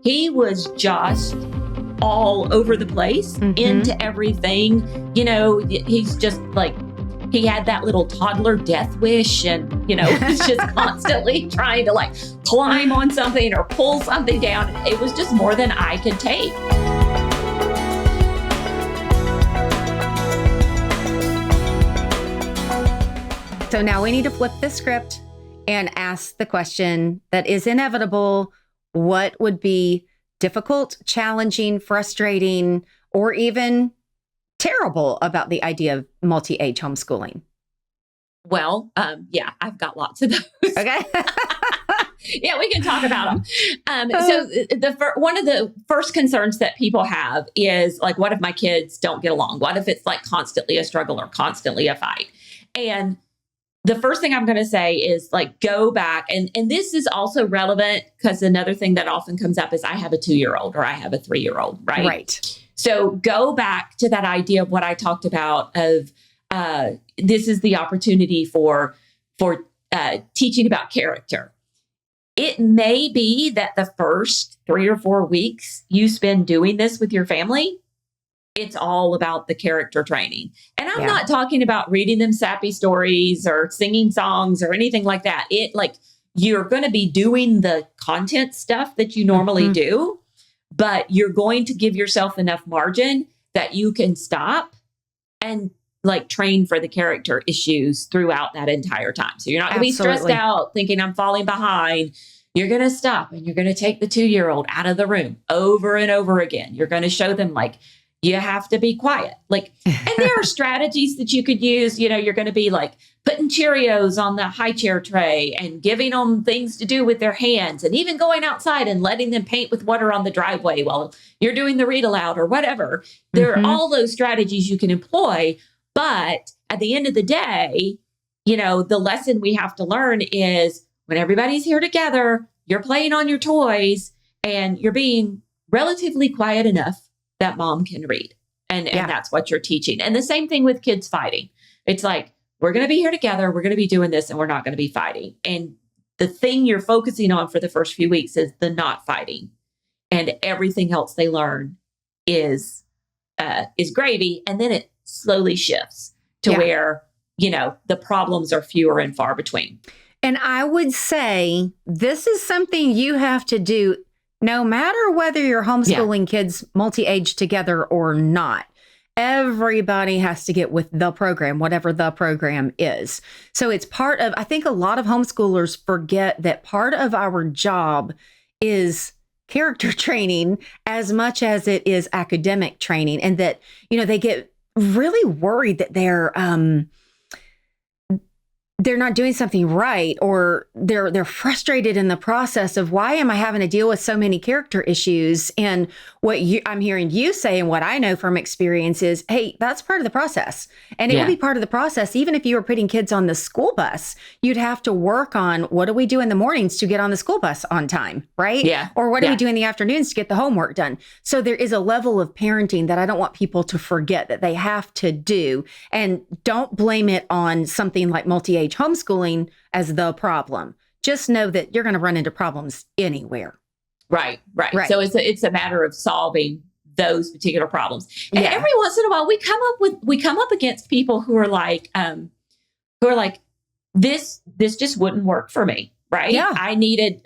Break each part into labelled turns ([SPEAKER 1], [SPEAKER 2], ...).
[SPEAKER 1] he was just all over the place, into everything. He's just like, he had that little toddler death wish, and, he's just constantly trying to like climb on something or pull something down. It was just more than I could take.
[SPEAKER 2] So now we need to flip the script and ask the question that is inevitable. What would be difficult, challenging, frustrating, or even terrible about the idea of multi-age homeschooling?
[SPEAKER 1] Well, I've got lots of those.
[SPEAKER 2] Okay.
[SPEAKER 1] Yeah, we can talk about them. So one of the first concerns that people have is like, what if my kids don't get along? What if it's like constantly a struggle or constantly a fight? And the first thing I'm going to say is like, go back. And this is also relevant because another thing that often comes up is I have a 2-year-old or I have a 3-year-old, right?
[SPEAKER 2] Right.
[SPEAKER 1] So go back to that idea of what I talked about of this is the opportunity for teaching about character. It may be that the first 3 or 4 weeks you spend doing this with your family, it's all about the character training. And I'm not talking about reading them sappy stories or singing songs or anything like that. You're going to be doing the content stuff that you normally do, but you're going to give yourself enough margin that you can stop and like train for the character issues throughout that entire time. So you're not going to be stressed out thinking I'm falling behind. You're going to stop and you're going to take the 2-year-old out of the room over and over again. You're going to show them like, you have to be quiet. And there are strategies that you could use. You're going to be like putting Cheerios on the high chair tray and giving them things to do with their hands, and even going outside and letting them paint with water on the driveway while you're doing the read aloud or whatever. There are all those strategies you can employ. But at the end of the day, the lesson we have to learn is when everybody's here together, you're playing on your toys and you're being relatively quiet enough that mom can read. And that's what you're teaching. And the same thing with kids fighting. It's like, we're going to be here together. We're going to be doing this and we're not going to be fighting. And the thing you're focusing on for the first few weeks is the not fighting. And everything else they learn is gravy. And then it slowly shifts to where, the problems are fewer and far between.
[SPEAKER 2] And I would say this is something you have to do no matter whether you're homeschooling kids multi-age together or not. Everybody has to get with the program, whatever the program is. So it's part of, I think a lot of homeschoolers forget that part of our job is character training as much as it is academic training. And that, they get really worried that they're not doing something right, or they're frustrated in the process of why am I having to deal with so many character issues? And what I'm hearing you say, and what I know from experience is, hey, that's part of the process. And it would be part of the process. Even if you were putting kids on the school bus, you'd have to work on what do we do in the mornings to get on the school bus on time, right?
[SPEAKER 1] Yeah.
[SPEAKER 2] Or what do we do in the afternoons to get the homework done? So there is a level of parenting that I don't want people to forget that they have to do. And don't blame it on something like multi-age homeschooling as the problem. Just know that you're going to run into problems anywhere.
[SPEAKER 1] Right. So it's a matter of solving those particular problems. And every once in a while, we come up against people who are like, this just wouldn't work for me. Right.
[SPEAKER 2] Yeah.
[SPEAKER 1] I needed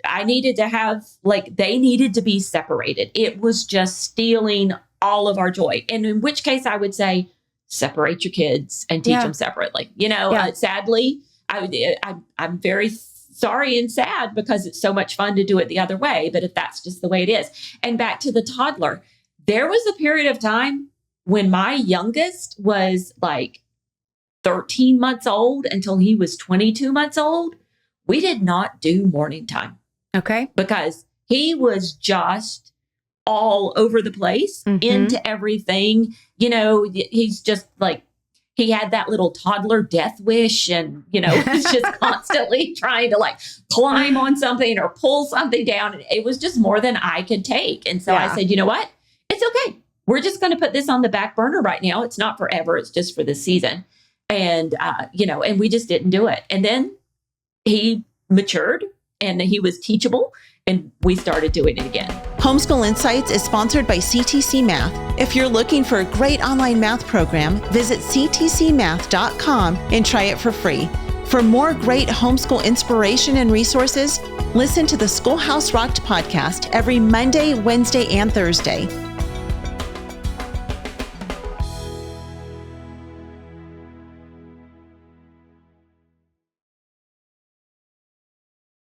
[SPEAKER 1] to have they needed to be separated. It was just stealing all of our joy. And in which case I would say, separate your kids and teach them separately. Sadly, I'm very sorry and sad because it's so much fun to do it the other way. But if that's just the way it is. And back to the toddler, there was a period of time when my youngest was like 13 months old until he was 22 months old. We did not do morning time.
[SPEAKER 2] Okay.
[SPEAKER 1] Because he was just all over the place, into everything. He's just like, he had that little toddler death wish, and, he's just constantly trying to like climb on something or pull something down. It was just more than I could take. And so I said, you know what? It's okay. We're just going to put this on the back burner right now. It's not forever. It's just for this season. And, and we just didn't do it. And then he matured and he was teachable and we started doing it again.
[SPEAKER 3] Homeschool Insights is sponsored by CTC Math. If you're looking for a great online math program, visit ctcmath.com and try it for free. For more great homeschool inspiration and resources, listen to the Schoolhouse Rocked podcast every Monday, Wednesday, and Thursday.